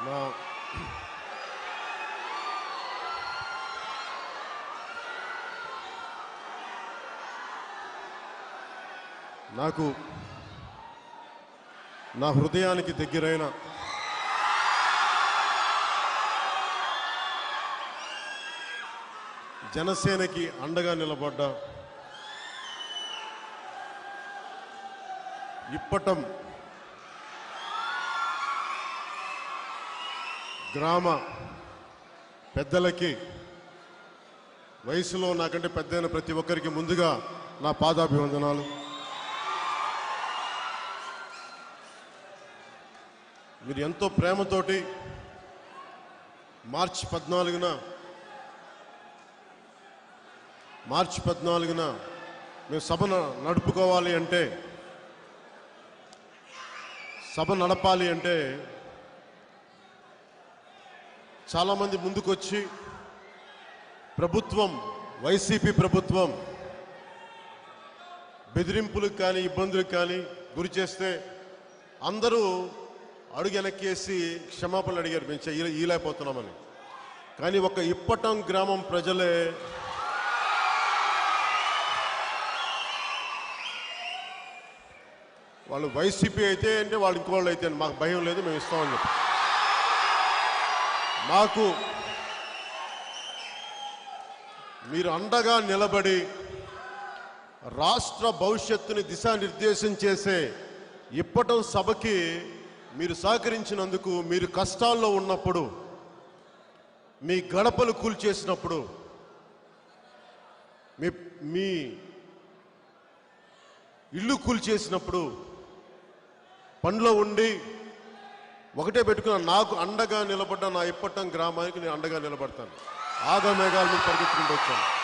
నా- నాకు నా హృదయానికి దగ్గరైన జనసేనకి అండగా నిలబడ్డ ఇప్పటం గ్రామ పెద్దలకి, వయసులో నాకంటే పెద్దయిన ప్రతి ఒక్కరికి ముందుగా నా పాదాభివందనాలు. మీరు ఎంతో ప్రేమతోటి మార్చి 14న మేము సభను నడుపుకోవాలి అంటే, సభ నడపాలి అంటే చాలామంది ముందుకొచ్చి ప్రభుత్వం, వైసీపీ ప్రభుత్వం బెదిరింపులకు కానీ ఇబ్బందులకు కానీ గురి చేస్తే అందరూ అడుగు వెనక్కేసి క్షమాపణలు అడిగారు, మేము ఈలేకపోతున్నామని. కానీ ఒక ఇప్పటం గ్రామం ప్రజలే వాళ్ళు వైసీపీ అయితే అంటే వాళ్ళు ఇంకోళ్ళు అయితే మాకు భయం లేదు, మేము ఇస్తామని చెప్పి మాకు మీరు అండగా నిలబడి రాష్ట్ర భవిష్యత్తుని దిశానిర్దేశం చేసే ఇప్పటం సభకి మీరు సహకరించినందుకు, మీరు కష్టాల్లో ఉన్నప్పుడు, మీ గడపలు కూల్చేసినప్పుడు, మీ ఇల్లు కూల్చేసినప్పుడు పనిలో ఉండి ఒకటే పెట్టుకున్న నాకు అండగా నిలబడ్డ నా ఇప్పటం గ్రామానికి నేను అండగా నిలబడతాను. ఆగమేఘాల మీద పరిగెత్తుకుంటూ వచ్చాను.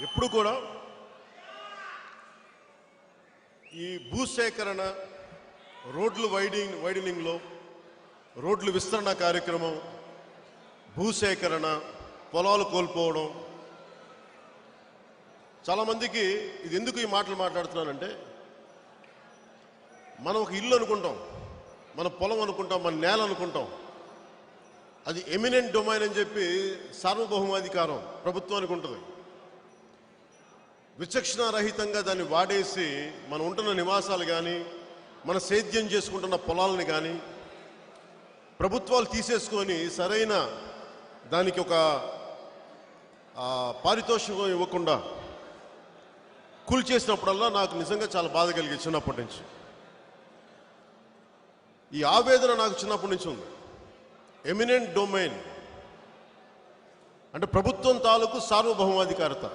ఎప్పుడు కూడా ఈ భూసేకరణ, రోడ్లు వైడనింగ్లో, రోడ్లు విస్తరణ కార్యక్రమం, భూసేకరణ, పొలాలు కోల్పోవడం, చాలామందికి ఇది ఎందుకు ఈ మాటలు మాట్లాడుతున్నానంటే, మనం ఒక ఇల్లు అనుకుంటాం, మన పొలం అనుకుంటాం, మన నేల అనుకుంటాం, అది ఎమినెంట్ డొమైన్ అని చెప్పి సార్వభౌమాధికారం ప్రభుత్వానికి ఉంటుంది. విచక్షణారహితంగా దాన్ని వాడేసి మనం ఉంటున్న నివాసాలు కానీ, మన సేద్యం చేసుకుంటున్న పొలాలని కానీ ప్రభుత్వాలు తీసేసుకొని సరైన దానికి ఒక పారితోషికం ఇవ్వకుండా కూల్చేసినప్పుడల్లా నాకు నిజంగా చాలా బాధ కలిగింది. చిన్నప్పటి నుంచి ఈ ఆవేదన నాకు చిన్నప్పటి నుంచి ఉంది. ఎమినెంట్ డొమైన్ అంటే ప్రభుత్వం తాలూకు సార్వభౌమాధికారత,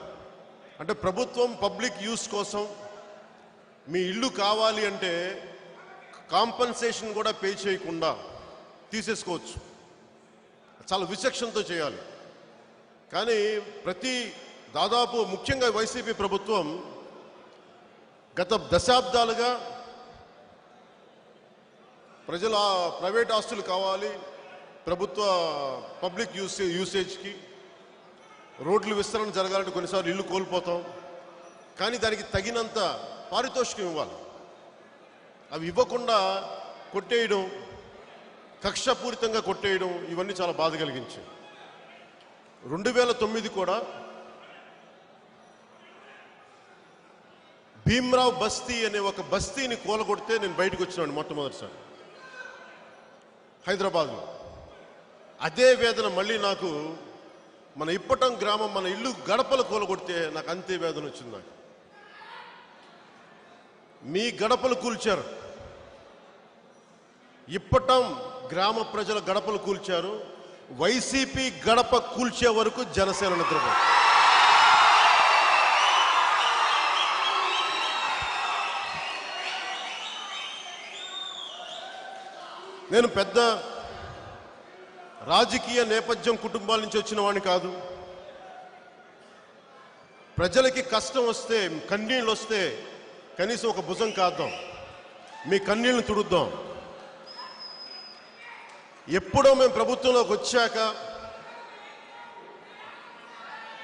అంటే ప్రభుత్వం పబ్లిక్ యూస్ కోసం మీ ఇల్లు కావాలి అంటే కాంపన్సేషన్ కూడా పే చేయకుండా తీసేసుకోవచ్చు. చాలా విచక్షణతో చేయాలి. కానీ దాదాపు ముఖ్యంగా వైసీపీ ప్రభుత్వం గత దశాబ్దాలుగా ప్రజల ప్రైవేట్ ఆస్తులు కావాలి, ప్రభుత్వ పబ్లిక్ యూసేజ్కి రోడ్లు విస్తరణ జరగాలంటే కొన్నిసార్లు ఇల్లు కోల్పోతాం. కానీ దానికి తగినంత పారితోషికం ఇవ్వాలి. అవి ఇవ్వకుండా కొట్టేయడం, కక్షపూరితంగా కొట్టేయడం, ఇవన్నీ చాలా బాధ కలిగించాయి. 2009 కూడా భీమ్రావ్ బస్తీ అనే ఒక బస్తీని కూలగొడితే నేను బయటకు వచ్చినాను మొట్టమొదటిసారి హైదరాబాద్లో. అదే వేదన మళ్ళీ నాకు మన ఇప్పటం గ్రామం, మన ఇల్లు గడపలు కూలగొడితే నాకు అంతే వేదన వచ్చింది. నాకు మీ గడపలు కూల్చారు, ఇప్పటం గ్రామ ప్రజల గడపలు కూల్చారు. వైసీపీ గడప కూల్చే వరకు జనసేన నిద్రపోదు. నేను పెద్ద రాజకీయ నేపథ్యం కుటుంబాల నుంచి వచ్చిన వాడిని కాదు. ప్రజలకి కష్టం వస్తే, కన్నీళ్ళు వస్తే కనీసం ఒక భుజం కాద్దాం, మీ కన్నీళ్ళని తుడుద్దాం. ఎప్పుడో మేము ప్రభుత్వంలోకి వచ్చాక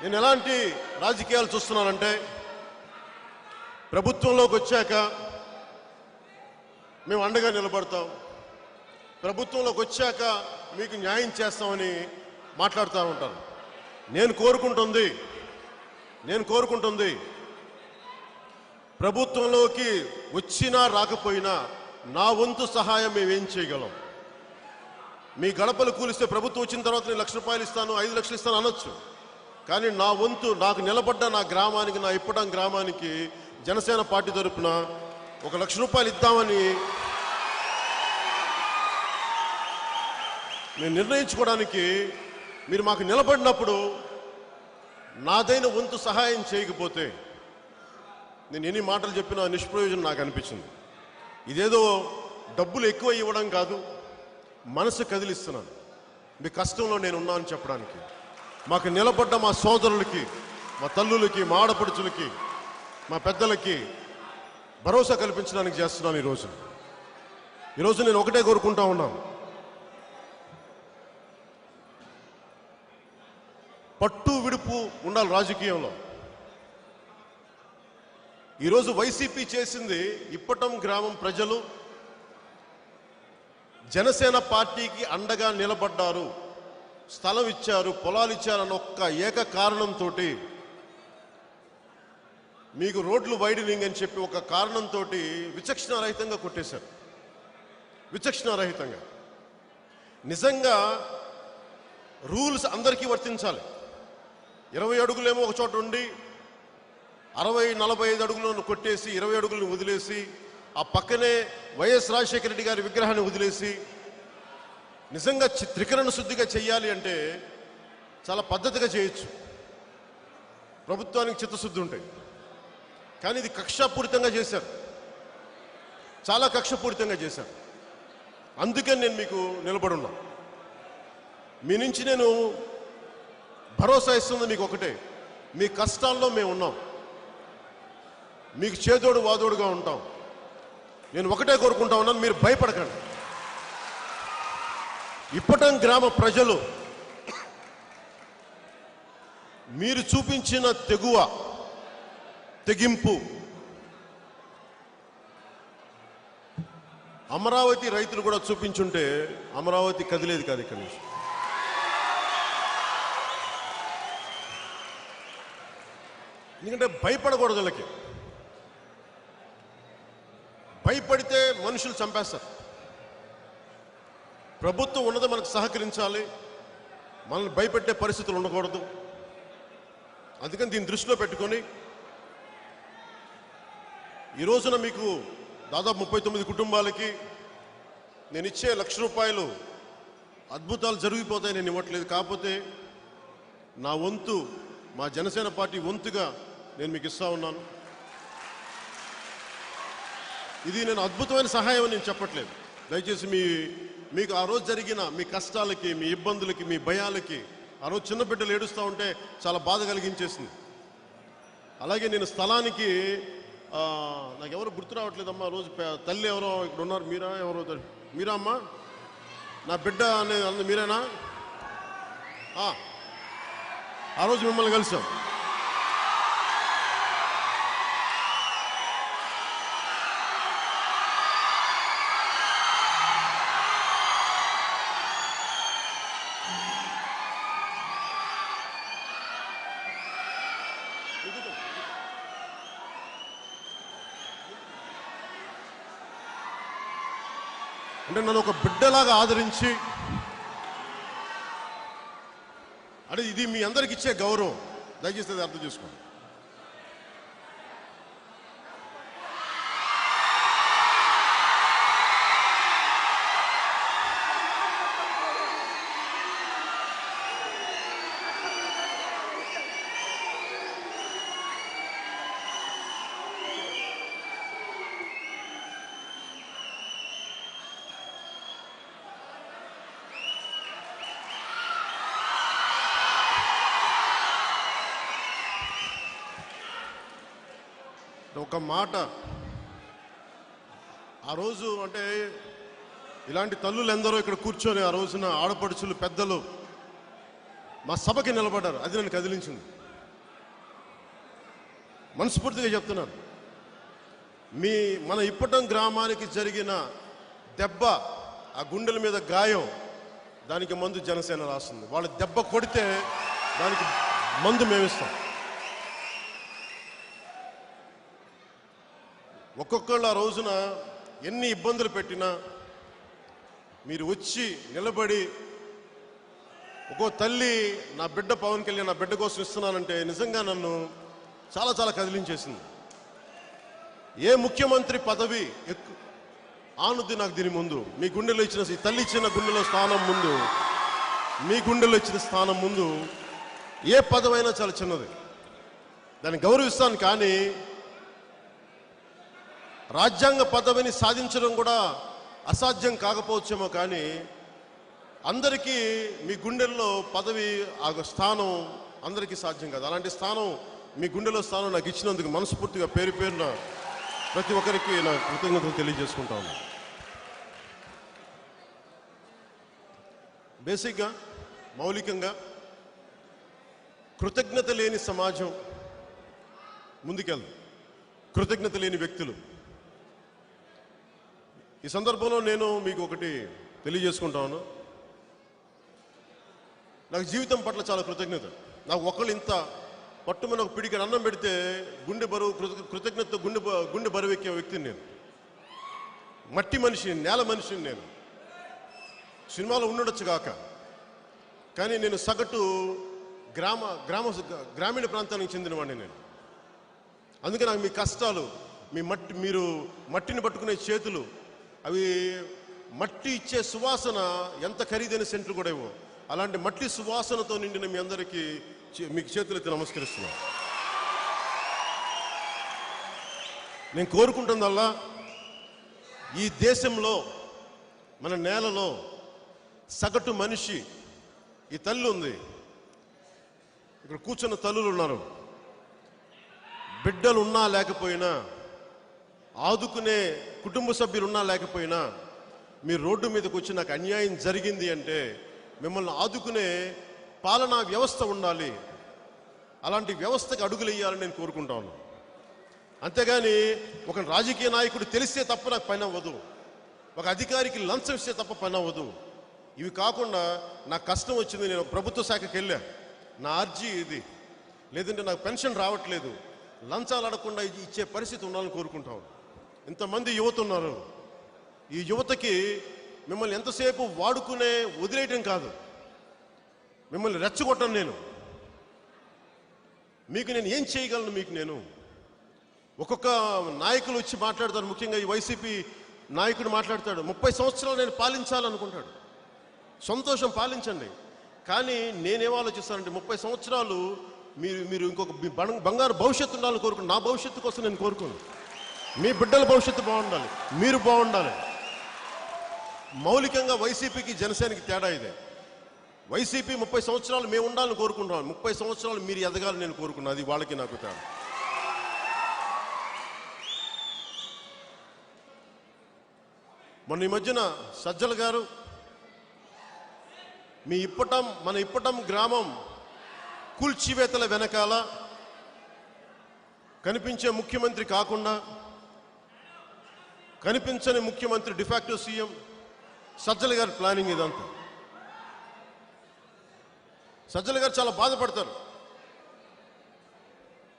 నేను ఎలాంటి రాజకీయాలు చూస్తున్నానంటే, ప్రభుత్వంలోకి వచ్చాక మేము అండగా నిలబడతాం, ప్రభుత్వంలోకి వచ్చాక మీకు న్యాయం చేస్తామని మాట్లాడుతూ ఉంటాను. నేను కోరుకుంటుంది ప్రభుత్వంలోకి వచ్చినా రాకపోయినా నా వంతు సహాయం మేమేం చేయగలం. మీ గడపలు కూలిస్తే ప్రభుత్వం వచ్చిన తర్వాత నేను ₹1,00,000 ఇస్తాను, 5 లక్షలు ఇస్తాను అనొచ్చు. కానీ నా వంతు నాకు నిలబడ్డ నా గ్రామానికి, నా ఇప్పటం గ్రామానికి జనసేన పార్టీ తరపున ₹1,00,000 ఇద్దామని నేను నిర్ణయించుకోవడానికి మీరు మాకు నిలబడినప్పుడు నాదైన వంతు సహాయం చేయకపోతే నేను ఎన్ని మాటలు చెప్పినా నిష్ప్రయోజనం నాకు అనిపించింది. ఇదేదో డబ్బులు ఎక్కువ ఇవ్వడం కాదు, మనసు కదిలిస్తున్నాను. మీ కష్టంలో నేను ఉన్నాను చెప్పడానికి, మాకు నిలబడ్డ మా సోదరులకి, మా తల్లులకి, మా ఆడపడుచులకి, మా పెద్దలకి భరోసా కల్పించడానికి చేస్తున్నాను. ఈరోజు నేను ఒకటే కోరుకుంటా ఉన్నాను, పట్టు విడుపు ఉండాలి రాజకీయంలో. ఈరోజు వైసీపీ చేసింది, ఇప్పటం గ్రామం ప్రజలు జనసేన పార్టీకి అండగా నిలబడ్డారు, స్థలం ఇచ్చారు, పొలాలు ఇచ్చారన్న ఒక్క ఏక కారణంతో, మీకు రోడ్లు వైడనింగ్ అని చెప్పి ఒక కారణంతో విచక్షణారహితంగా కొట్టేశారు. విచక్షణారహితంగా. నిజంగా రూల్స్ అందరికీ వర్తించాలి. 20 అడుగులేమో ఒక చోట ఉండి 60-45 అడుగులను కొట్టేసి 20 అడుగులను వదిలేసి ఆ పక్కనే వైఎస్ రాజశేఖర రెడ్డి గారి విగ్రహాన్ని వదిలేసి నిజంగా త్రికరణ శుద్ధిగా చేయాలి అంటే చాలా పద్ధతిగా చేయొచ్చు, ప్రభుత్వానికి చిత్తశుద్ధి ఉంటాయి. కానీ ఇది కక్షాపూరితంగా చేశారు, చాలా కక్షపూరితంగా చేశారు. అందుకని నేను మీకు నిలబడున్నా. మీ నుంచి నేను భరోసా ఇస్తుంది మీకు ఒకటే, మీ కష్టాల్లో మేము ఉన్నాం, మీకు చేదోడు వాదోడుగా ఉంటాం. నేను ఒకటే కోరుకుంటా ఉన్నాను, మీరు భయపడకండి. ఇప్పటం గ్రామ ప్రజలు మీరు చూపించిన తెగింపు అమరావతి రైతులు కూడా చూపించుంటే అమరావతి కదిలేదు కాదు ఇక్కడి నుంచి. ఎందుకంటే భయపడకూడదు వీళ్ళకి. భయపడితే మనుషులు చంపేస్తారు. ప్రభుత్వం ఉన్నది మనకు సహకరించాలి, మనల్ని భయపెట్టే పరిస్థితులు ఉండకూడదు. అందుకని దీన్ని దృష్టిలో పెట్టుకొని ఈ రోజున మీకు దాదాపు 39 కుటుంబాలకి నేను ఇచ్చే ₹1,00,000 అద్భుతాలు జరిగిపోతాయి, నేను ఇవ్వట్లేదు. కాకపోతే నా వంతు, మా జనసేన పార్టీ వంతుగా నేను మీకు ఇస్తా ఉన్నాను. ఇది నేను అద్భుతమైన సహాయం నేను చెప్పట్లేదు. దయచేసి మీకు ఆ రోజు జరిగిన మీ కష్టాలకి, మీ ఇబ్బందులకి, మీ భయాలకి, ఆ రోజు చిన్న బిడ్డలు ఏడుస్తూ ఉంటే చాలా బాధ కలిగించేసింది. అలాగే నేను స్థలానికి నాకు ఎవరు గుర్తు రావట్లేదమ్మా, ఆ రోజు తల్లి ఎవరో ఇక్కడ ఉన్నారు, మీరా అమ్మా, నా బిడ్డ అనేది మీరేనా? ఆ రోజు మిమ్మల్ని కలిసాం. అంటే నన్ను ఒక బిడ్డలాగా ఆదరించి, అంటే ఇది మీ అందరికి ఇచ్చే గౌరవం, దయచేసి అది అర్థం చేసుకోండి. ఒక మాట, ఆ రోజు అంటే ఇలాంటి తల్లులు ఎందరో ఇక్కడ కూర్చొని ఆ రోజున ఆడపడుచులు పెద్దలు మా సభకి నిలబడ్డారు. అది నన్ను కదిలించింది. మనస్ఫూర్తిగా చెప్తున్నాను. మన ఇప్పటం గ్రామానికి జరిగిన దెబ్బ, ఆ గుండెల మీద గాయం, దానికి మందు జనసేన రాస్తుంది. వాళ్ళు దెబ్బ కొడితే దానికి మందు మేమిస్తాం. ఒక్కొక్కళ్ళు ఆ రోజున ఎన్ని ఇబ్బందులు పెట్టినా మీరు వచ్చి నిలబడి, ఒక్కో తల్లి నా బిడ్డ పవన్ కళ్యాణ్ నా బిడ్డ కోసం ఇస్తున్నానంటే నిజంగా నన్ను చాలా చాలా కదిలించేసింది. ఏ ముఖ్యమంత్రి పదవి ఆనుద్ది నాకు దీని ముందు? మీ గుండెలో ఇచ్చిన, ఈ తల్లి ఇచ్చిన గుండెలో స్థానం ముందు, మీ గుండెలో ఇచ్చిన స్థానం ముందు ఏ పదవైనా చాలా చిన్నది. దాన్ని గౌరవిస్తాను. కానీ రాజ్యాంగ పదవిని సాధించడం కూడా అసాధ్యం కాకపోవచ్చేమో, కానీ అందరికీ మీ గుండెల్లో పదవి, ఆ స్థానం అందరికీ సాధ్యం కాదు. అలాంటి స్థానం, మీ గుండెలో స్థానం నాకు ఇచ్చినందుకు మనస్ఫూర్తిగా పేరు పేరున ప్రతి ఒక్కరికి నా కృతజ్ఞతలు తెలియజేసుకుంటా ఉన్నాను. బేసిక్గా, మౌలికంగా కృతజ్ఞత లేని సమాజం ముందుకెళ్ళదు. కృతజ్ఞత లేని వ్యక్తులు. ఈ సందర్భంలో నేను మీకు ఒకటి తెలియజేసుకుంటాను. నాకు జీవితం పట్ల చాలా కృతజ్ఞత. నాకు ఒకళ్ళు ఇంత పట్టుమని ఒక పిడికి అన్నం పెడితే గుండె బరువు, కృతజ్ఞత గుండె బరువు ఎక్కే వ్యక్తిని నేను. మట్టి మనిషిని, నేల మనిషిని నేను. సినిమాలో ఉండొచ్చు కాక, కానీ నేను సగటు గ్రామీణ ప్రాంతానికి చెందినవాడిని నేను. అందుకే నాకు మీ కష్టాలు, మీరు మట్టిని పట్టుకునే చేతులు, అవి మట్టి ఇచ్చే సువాసన ఎంత ఖరీదైన సెంట్లు కూడా ఇవ్వు. అలాంటి మట్టి సువాసనతో నిండిన మీ అందరికీ మీకు చేతులెత్తి నమస్కరిస్తున్నాను. నేను కోరుకుంటుందల్లా, ఈ దేశంలో, మన నేలలో సగటు మనిషి, ఈ తల్లి ఉంది, ఇక్కడ కూర్చున్న తల్లులు ఉన్నారు, బిడ్డలు ఉన్నా లేకపోయినా, ఆదుకునే కుటుంబ సభ్యులు ఉన్నా లేకపోయినా, మీ రోడ్డు మీదకి వచ్చి నాకు అన్యాయం జరిగింది అంటే మిమ్మల్ని ఆదుకునే పాలనా వ్యవస్థ ఉండాలి. అలాంటి వ్యవస్థకు అడుగులేయాలని నేను కోరుకుంటాను. అంతేగాని ఒక రాజకీయ నాయకుడు తెలిస్తే తప్ప నాకు పని అవ్వదు, ఒక అధికారికి లంచం ఇస్తే తప్ప పని అవ్వదు. ఇవి కాకుండా నాకు కష్టం వచ్చింది, నేను ప్రభుత్వ శాఖకి వెళ్ళా, నా అర్జీ ఇది, లేదంటే నాకు పెన్షన్ రావట్లేదు, లంచాలు అడగకుండా ఇచ్చే పరిస్థితి ఉండాలని కోరుకుంటాను. ఇంతమంది యువత ఉన్నారు. ఈ యువతకి మిమ్మల్ని ఎంతసేపు వాడుకునే వదిలేయటం కాదు, మిమ్మల్ని రెచ్చగొట్టను నేను. మీకు నేను ఏం చేయగలను? మీకు నేను ఒక్కొక్క నాయకులు వచ్చి మాట్లాడతారు. ముఖ్యంగా ఈ వైసీపీ నాయకుడు మాట్లాడతాడు, 30 సంవత్సరాలు నేను పాలించాలనుకుంటాడు. సంతోషం, పాలించండి. కానీ నేనేం ఆలోచిస్తానంటే 30 సంవత్సరాలు మీరు ఇంకొక బంగారు భవిష్యత్తు ఉండాలని కోరుకున్నాను. నా భవిష్యత్తు కోసం నేను కోరుకోను. మీ బిడ్డల భవిష్యత్తు బాగుండాలి, మీరు బాగుండాలి. మౌలికంగా వైసీపీకి జనసేనకి తేడా ఇదే. వైసీపీ 30 సంవత్సరాలు మేము ఉండాలని కోరుకుంటున్నాను, 30 సంవత్సరాలు మీరు ఎదగాలని నేను కోరుకున్నాను. అది వాళ్ళకి నాకు తేడా. మొన్న ఈ మధ్యన సజ్జల గారు మన ఇప్పటం గ్రామం కూల్చివేతల వెనకాల కనిపించే ముఖ్యమంత్రి కాకుండా కనిపించని ముఖ్యమంత్రి, డిఫాక్టో సీఎం సజ్జల గారి ప్లానింగ్ ఇదంతా. సజ్జల గారు చాలా బాధపడతారు.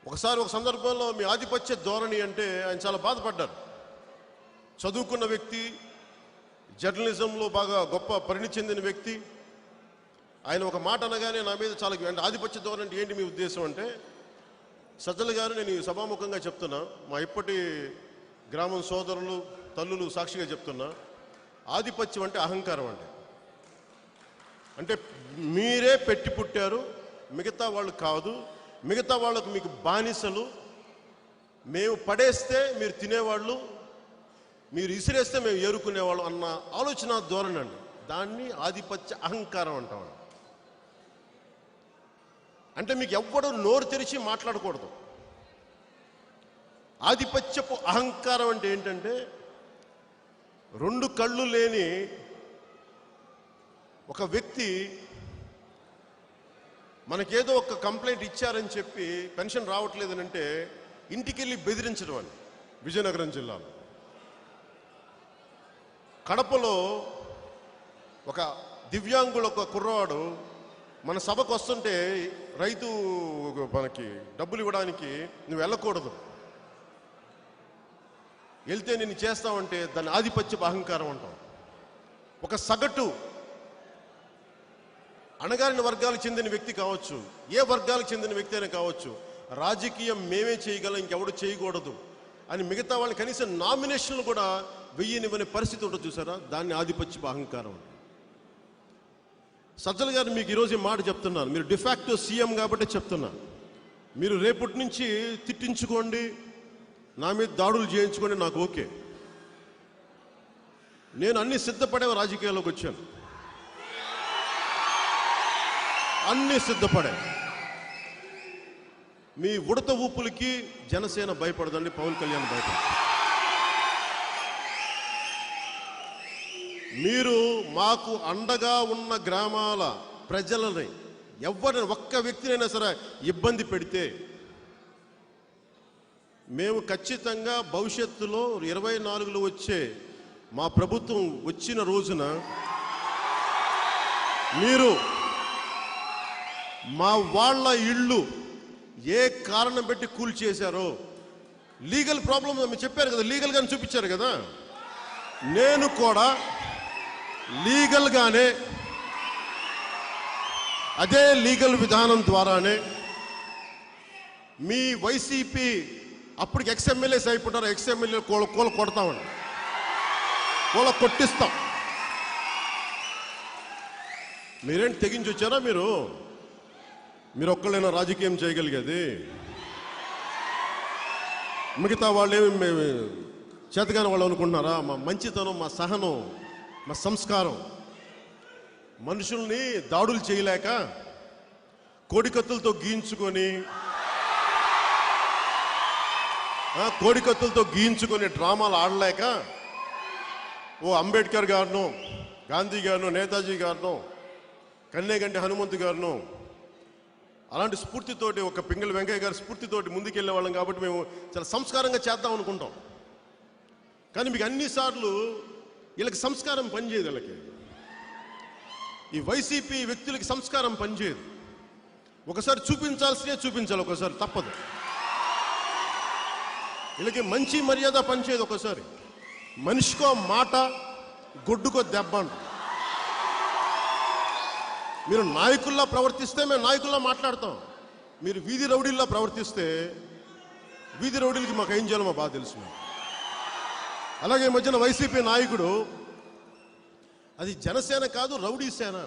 ఒక సందర్భంలో మీ ఆధిపత్య ధోరణి అంటే ఆయన చాలా బాధపడ్డారు. చదువుకున్న వ్యక్తి, జర్నలిజంలో బాగా గొప్ప పరిణితి చెందిన వ్యక్తి. ఆయన ఒక మాట అనగానే నా మీద చాలా, అంటే ఆధిపత్య ధోరణి అంటే ఏంటి మీ ఉద్దేశం అంటే, సజ్జల గారు, నేను సభాముఖంగా చెప్తున్నా, మా ఇప్పటి గ్రామం సోదరులు, తల్లులు సాక్షిగా చెప్తున్నా, ఆధిపత్యం అంటే అహంకారం అండి. అంటే మీరే పెట్టి పుట్టారు, మిగతా వాళ్ళు కాదు, మిగతా వాళ్ళకు మీకు బానిసలు, మేము పడేస్తే మీరు తినేవాళ్ళు, మీరు ఇసిరేస్తే మేము ఏరుకునేవాళ్ళు అన్న ఆలోచన ధోరణి అండి. దాన్ని ఆధిపత్య అహంకారం అంటాం. అంటే మీకు ఎవ్వడూ నోరు తెరిచి మాట్లాడకూడదు. ఆధిపత్యపు అహంకారం అంటే ఏంటంటే, రెండు కళ్ళు లేని ఒక వ్యక్తి మనకేదో ఒక కంప్లైంట్ ఇచ్చారని చెప్పి పెన్షన్ రావట్లేదని అంటే ఇంటికి వెళ్ళి బెదిరించడం అని విజయనగరం జిల్లాలో. కడపలో ఒక దివ్యాంగుడు ఒక కుర్రవాడు మన సభకు వస్తుంటే రైతు మనకి డబ్బులు ఇవ్వడానికి నువ్వు వెళ్ళకూడదు, వెళ్తే నేను చేస్తావంటే దాన్ని ఆధిపత్యపు అహంకారం అంటాం. ఒక సగటు అణగారిన వర్గాలకు చెందిన వ్యక్తి కావచ్చు, ఏ వర్గాలకు చెందిన వ్యక్తి అయినా కావచ్చు, రాజకీయం మేమే చేయగలం ఇంకెవడు చేయకూడదు అని మిగతా వాళ్ళని కనీసం నామినేషన్లు కూడా వెయ్యనివ్వని పరిస్థితి ఉంటుంది చూసారా, దాన్ని ఆధిపత్యపు అహంకారం. సజ్జల గారు మీకు ఈరోజు మాట చెప్తున్నాను, మీరు డిఫాక్టో సీఎం కాబట్టి చెప్తున్నా, మీరు రేపటి నుంచి తిట్టించుకోండి, నా మీద దాడులు చేయించుకోండి, నాకు ఓకే. నేను అన్ని సిద్ధపడే రాజకీయాల్లోకి వచ్చాను, అన్ని సిద్ధపడే. మీ ఉడత ఊపులకి జనసేన భయపడదండి, పవన్ కళ్యాణ్ భయపడదు. మీరు మాకు అండగా ఉన్న గ్రామాల ప్రజలని ఎవరిని ఒక్క వ్యక్తినైనా సరే ఇబ్బంది పెడితే మేము ఖచ్చితంగా భవిష్యత్తులో 24లో వచ్చే మా ప్రభుత్వం వచ్చిన రోజున మీరు మా వాళ్ళ ఇళ్ళు ఏ కారణం పెట్టి కూల్ చేశారో, లీగల్ ప్రాబ్లం మీరు చెప్పారు కదా, లీగల్గానే చూపించారు కదా, నేను కూడా లీగల్గానే అదే లీగల్ విధానం ద్వారానే మీ వైసీపీ అప్పటికి ఎక్స్ఎమ్మెల్యేస్ అయిపోతారు, ఎక్స్ఎమ్మెల్యే కూల కొడతామండి, కూల కొట్టిస్తాం. మీరేంటి తెగించి వచ్చారా? మీరు ఒక్కళ్ళైనా రాజకీయం చేయగలిగేది, మిగతా వాళ్ళు ఏమి చేతగాని వాళ్ళు అనుకుంటున్నారా? మా మంచితనం, మా సహనం, మా సంస్కారం మనుషుల్ని దాడులు చేయలేక కోడికత్తులతో గీయించుకొని డ్రామాలు ఆడలేక ఓ అంబేద్కర్ గారినో, గాంధీ గారినో, నేతాజీ గారినో, కన్నేగంటి హనుమంతు గారినో అలాంటి స్ఫూర్తితోటి, ఒక పింగళి వెంకయ్య గారి స్ఫూర్తితోటి ముందుకెళ్ళే వాళ్ళం కాబట్టి మేము చాలా సంస్కారంగా చేద్దాం అనుకుంటాం. కానీ మీకు అన్నిసార్లు వీళ్ళకి సంస్కారం పనిచేయదు. వీళ్ళకి ఈ వైసీపీ వ్యక్తులకి సంస్కారం పనిచేయదు. ఒకసారి చూపించాలి, ఒకసారి తప్పదు. వీళ్ళకి మంచి మర్యాద పనిచేయదు. ఒకసారి మనిషికో మాట, గొడ్డుకో దెబ్బ అంట. మీరు నాయకుల్లా ప్రవర్తిస్తే మేము నాయకుల్లా మాట్లాడతాం, మీరు వీధి రౌడీల్లా ప్రవర్తిస్తే వీధి రౌడీలకి మాకు ఏం చేయాలో మా బాగా తెలుసు. అలాగే ఈ మధ్యన వైసీపీ నాయకుడు అది జనసేన కాదు రౌడీ సేన,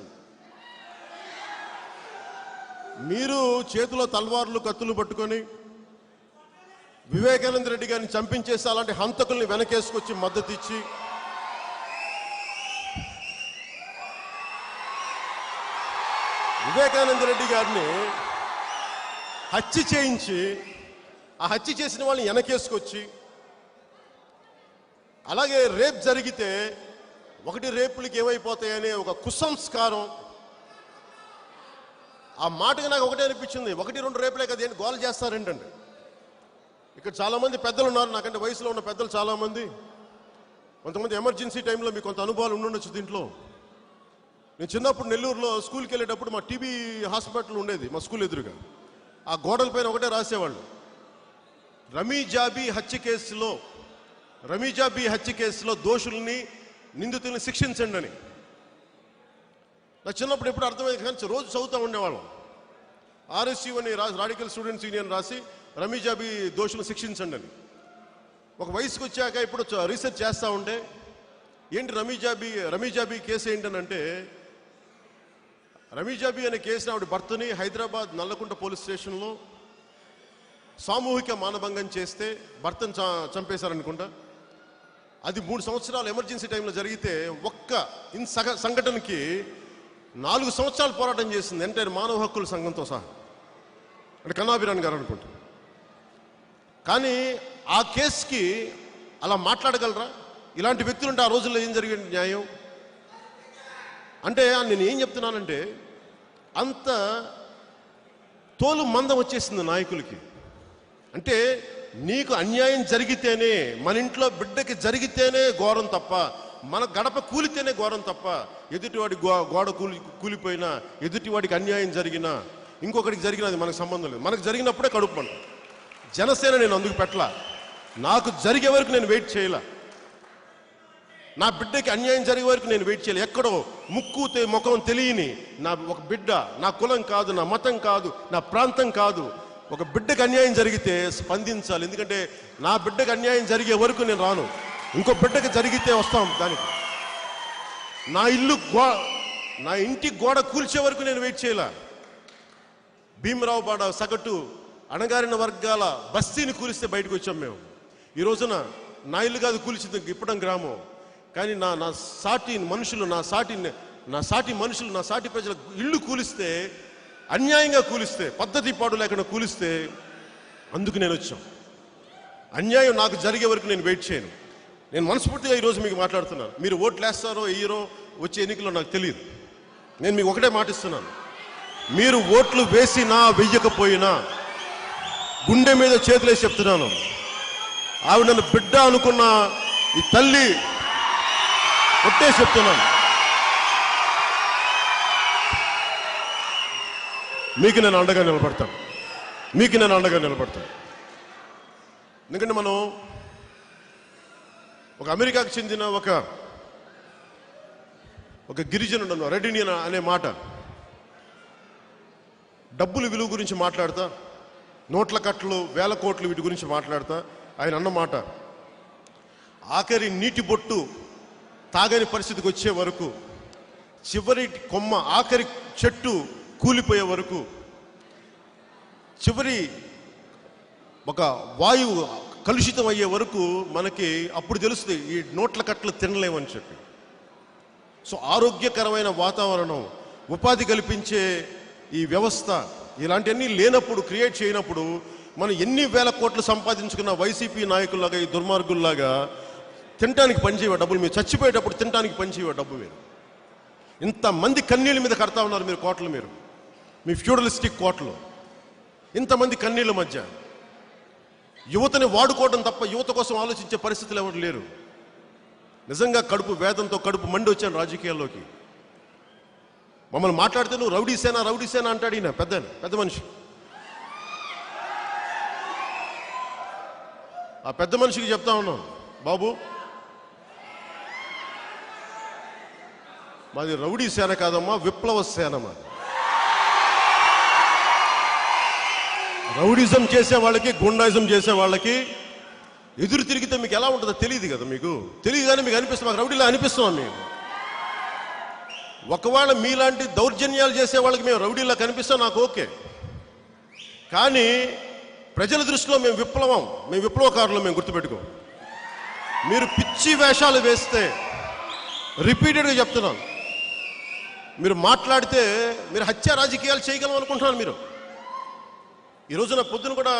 మీరు చేతిలో తల్వార్లు కత్తులు పట్టుకొని వివేకానంద రెడ్డి గారిని చంపించేసి అలాంటి హంతకుల్ని వెనకేసుకొచ్చి మద్దతు ఇచ్చి వివేకానంద రెడ్డి గారిని హత్య చేయించి ఆ హత్య చేసిన వాళ్ళని వెనకేసుకొచ్చి, అలాగే రేప్ జరిగితే 1 రేపులకి ఏమైపోతాయనే ఒక కుసంస్కారం. ఆ మాటకి నాకు ఒకటే అనిపించింది, 1-2 రేపులే కదా ఏంటి గోల చేస్తారేంటండి. ఇక్కడ చాలామంది పెద్దలు ఉన్నారు, నాకంటే వయసులో ఉన్న పెద్దలు చాలామంది, కొంతమంది ఎమర్జెన్సీ టైంలో మీకు కొంత అనుభవాలు ఉండొచ్చు దీంట్లో. నేను చిన్నప్పుడు నెల్లూరులో స్కూల్కి వెళ్ళేటప్పుడు మా టీబీ హాస్పిటల్ ఉండేది మా స్కూల్ ఎదురుగా. ఆ గోడల పైన ఒకటే రాసేవాళ్ళు, రమీజాబీ హత్య కేసులో దోషుల్ని, నిందితుల్ని శిక్షించండి అని. నా చిన్నప్పుడు ఎప్పుడు అర్థమైంది కానీ రోజు చదువుతూ ఉండేవాళ్ళం. ఆర్ఎస్యూ అని రాడికల్ స్టూడెంట్స్ యూనియన్ రాసి రమీజాబీ దోషులను శిక్షించండి అని. ఒక వయసుకు వచ్చాక ఇప్పుడు రీసెర్చ్ చేస్తూ ఉంటే ఏంటి రమీజాబీ కేసు ఏంటనంటే, రమీజాబీ అనే కేసుని ఆవిడ భర్తని హైదరాబాద్ నల్లకుంట పోలీస్ స్టేషన్లో సామూహిక మానభంగం చేస్తే భర్తను చంపేశారనుకుంటా. అది 3 సంవత్సరాలు ఎమర్జెన్సీ టైంలో జరిగితే ఒక్క సంఘటనకి 4 సంవత్సరాలు పోరాటం చేసింది ఎంటైర్ మానవ హక్కుల సంఘంతో సహా, అంటే కన్నాభిరాణ్ గారు అనుకుంటా. కానీ ఆ కేసుకి అలా మాట్లాడగలరా? ఇలాంటి వ్యక్తులు ఉంటే ఆ రోజుల్లో ఏం జరిగింది న్యాయం అంటే? నేను ఏం చెప్తున్నానంటే, అంత తోలు మందం వచ్చేసింది నాయకులకి. అంటే నీకు అన్యాయం జరిగితేనే, మన ఇంట్లో బిడ్డకి జరిగితేనే ఘోరం తప్ప, మన గడప కూలితేనే ఘోరం తప్ప, ఎదుటివాడి గోడ కూలిపోయినా, ఎదుటివాడికి అన్యాయం జరిగినా, ఇంకొకటికి జరిగినది మనకు సంబంధం లేదు. మనకు జరిగినప్పుడే కడుపు మంట. జనసేన నేను అందుకు పెట్టలా. నాకు జరిగే వరకు నేను వెయిట్ చేయలే. నా బిడ్డకి అన్యాయం జరిగే వరకు నేను వెయిట్ చేయలే. ఎక్కడో ముఖం తెలియని నా ఒక బిడ్డ, నా కులం కాదు, నా మతం కాదు, నా ప్రాంతం కాదు, ఒక బిడ్డకి అన్యాయం జరిగితే స్పందించాలి. ఎందుకంటే నా బిడ్డకి అన్యాయం జరిగే వరకు నేను రాను. ఇంకో బిడ్డకి జరిగితే వస్తాం దానికి. నా ఇంటి గోడ కూల్చే వరకు నేను వెయిట్ చేయలే. భీమరావు బాడ సగటు అణగారిన వర్గాల బస్తీని కూలిస్తే బయటకు వచ్చాం మేము. ఈ రోజున నా ఇల్లు కాదు కూల్చింది ఇప్పటం గ్రామం, కానీ నా సాటి మనుషులు, నా సాటి ప్రజల ఇల్లు కూలిస్తే, అన్యాయంగా కూలిస్తే, పద్ధతి పాడు లేకుండా కూలిస్తే, అందుకు నేను వచ్చాం. అన్యాయం నాకు జరిగే వరకు నేను వెయిట్ చేయను. నేను మనస్ఫూర్తిగా ఈరోజు మీకు మాట్లాడుతున్నాను. మీరు ఓట్లు వేస్తారో వెయ్యరో వచ్చే ఎన్నికల్లో నాకు తెలియదు. నేను మీకు ఒకటే మాటిస్తున్నాను, మీరు ఓట్లు వేసినా వెయ్యకపోయినా గుండె మీద చేతులేసి చెప్తున్నాను, ఆవిడ నన్ను బిడ్డ అనుకున్న ఈ తల్లి ఒట్టే చెప్తున్నాను, మీకు నేను అండగా నిలబడతాను. ఎందుకంటే మనం ఒక అమెరికాకు చెందిన ఒక గిరిజనుడు రెడ్డిని అనే మాట, డబ్బుల విలువ గురించి మాట్లాడతా, నోట్ల కట్టలు, వేల కోట్లు, వీటి గురించి మాట్లాడతా ఆయన అన్నమాట, ఆఖరి నీటి బొట్టు తాగని పరిస్థితికి వచ్చే వరకు, చివరి కొమ్మ, ఆఖరి చెట్టు కూలిపోయే వరకు, చివరి ఒక వాయువు కలుషితం అయ్యే వరకు మనకి అప్పుడు తెలుస్తుంది ఈ నోట్ల కట్టలు తినలేమని చెప్పి. సో ఆరోగ్యకరమైన వాతావరణం, ఉపాధి కల్పించే ఈ వ్యవస్థ, ఇలాంటివన్నీ లేనప్పుడు, క్రియేట్ చేయనప్పుడు, మనం ఎన్ని వేల కోట్లు సంపాదించుకున్న వైసీపీ నాయకుల్లాగా, ఈ దుర్మార్గుల్లాగా తినడానికి పనిచేయవ డబ్బులు, మీరు చచ్చిపోయేటప్పుడు తినడానికి పనిచేయవ డబ్బు మీరు ఇంతమంది కన్నీళ్ళ మీద కడతా ఉన్నారు మీరు కోట్లు, మీ ఫ్యూడలిస్టిక్ కోట్లు. ఇంతమంది కన్నీళ్ళ మధ్య యువతని వాడుకోవడం తప్ప యువత కోసం ఆలోచించే పరిస్థితులు ఎవరు లేరు. నిజంగా కడుపు వేదంతో కడుపు మండి వచ్చాను రాజకీయాల్లోకి. మమ్మల్ని మాట్లాడితే నువ్వు రౌడీ సేన అంటాడు ఈయన, పెద్ద మనిషి. ఆ పెద్ద మనిషికి చెప్తా ఉన్నాం, బాబు మాది రౌడీ సేన కాదమ్మా, విప్లవ సేన మాది. రౌడిజం చేసే వాళ్ళకి, గుండాయిజం చేసే వాళ్ళకి ఎదురు తిరిగితే మీకు ఎలా ఉంటుందో తెలియదు కదా. మీకు తెలియదు కానీ మీకు అనిపిస్తుంది, మాకు రౌడీలా అనిపిస్తున్నాం మేము. ఒకవేళ మీలాంటి దౌర్జన్యాలు చేసే వాళ్ళకి మేము రౌడీలా కనిపిస్తాం, నాకు ఓకే. కానీ ప్రజల దృష్టిలో మేము విప్లవకారులు, మేము గుర్తుపెట్టుకో. మీరు పిచ్చి వేషాలు వేస్తే, రిపీటెడ్గా చెప్తున్నాను, మీరు మాట్లాడితే మీరు హత్య రాజకీయాలు చేయగలం అనుకుంటున్నాను. మీరు ఈ రోజున పొద్దున కూడా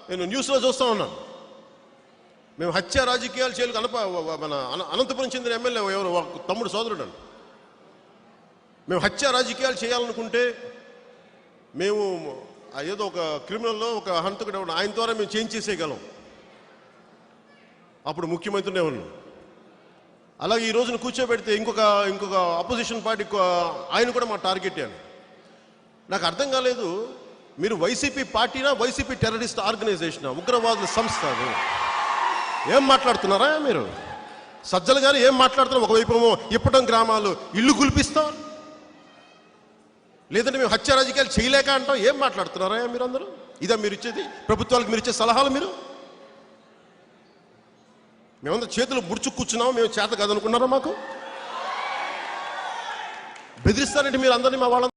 నేను న్యూస్లో చూస్తూ ఉన్నాను, మేము హత్య రాజకీయాలు చేయాలి. మన అనంతపురం చెందిన ఎమ్మెల్యే ఎవరు తమ్ముడు సోదరుడు అని, మేము హత్య రాజకీయాలు చేయాలనుకుంటే మేము ఏదో ఒక క్రిమినల్లో ఒక హంతకుడు ఆయన ద్వారా మేము చేంజ్ చేసేయగలం. అప్పుడు ముఖ్యమంత్రినే ఉన్నాం. అలాగే ఈ రోజున కూర్చోబెడితే ఇంకొక అపోజిషన్ పార్టీ ఆయన కూడా మా టార్గెట్ అని. నాకు అర్థం కాలేదు, మీరు వైసీపీ పార్టీనా, వైసీపీ టెర్రరిస్ట్ ఆర్గనైజేషనా, ఉగ్రవాదుల సంస్థ? ఏం మాట్లాడుతున్నారా మీరు? సజ్జల గారు ఏం మాట్లాడుతున్నారు? ఒకవైపు ఇప్పటం గ్రామాలు ఇల్లు గుల్పిస్తాం, లేదంటే మేము హత్య రాజకీయాలు చేయలేక అంటాం. ఏం మాట్లాడుతున్నారా మీరు అందరూ? ఇదా మీరు ఇచ్చేది ప్రభుత్వాలకు? మీరు ఇచ్చే సలహాలు? మేమందరూ చేతులు ముడుచు కూర్చున్నాము, మేము చేత కాదనుకున్నారా? మాకు బెదిరిస్తారంటే మీరు అందరినీ, మా వాళ్ళ